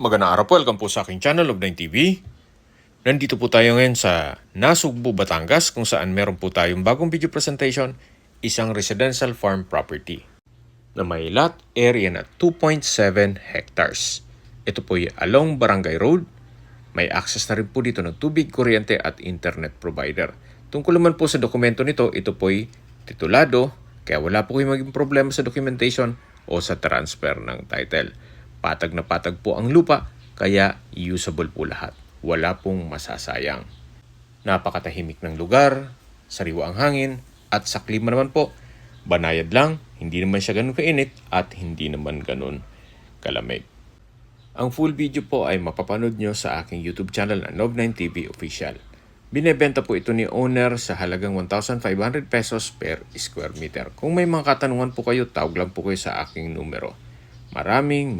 Magandang araw po, welcome po sa aking channel, Love9 TV. Nandito po tayo ngayon sa Nasugbu, Batangas kung saan meron po tayong bagong video presentation, isang residential farm property na may lot area na 2.7 hectares. Ito po ay along Barangay Road. May access na rin po dito ng tubig, kuryente at internet provider. Tungkol naman po sa dokumento nito, ito po ay titulado, kaya wala po kayong maging problema sa documentation o sa transfer ng title. Patag na patag po ang lupa, kaya usable po lahat. Wala pong masasayang. Napakatahimik ng lugar, sariwa ang hangin, at sa klima naman po, banayad lang, hindi naman siya ganun kainit at hindi naman ganun kalamig. Ang full video po ay mapapanood nyo sa aking YouTube channel na Love9 TV Official. Binebenta po ito ni owner sa halagang 1,500 pesos per square meter. Kung may mga katanungan po kayo, tawag lang po kayo sa aking numero. Maraming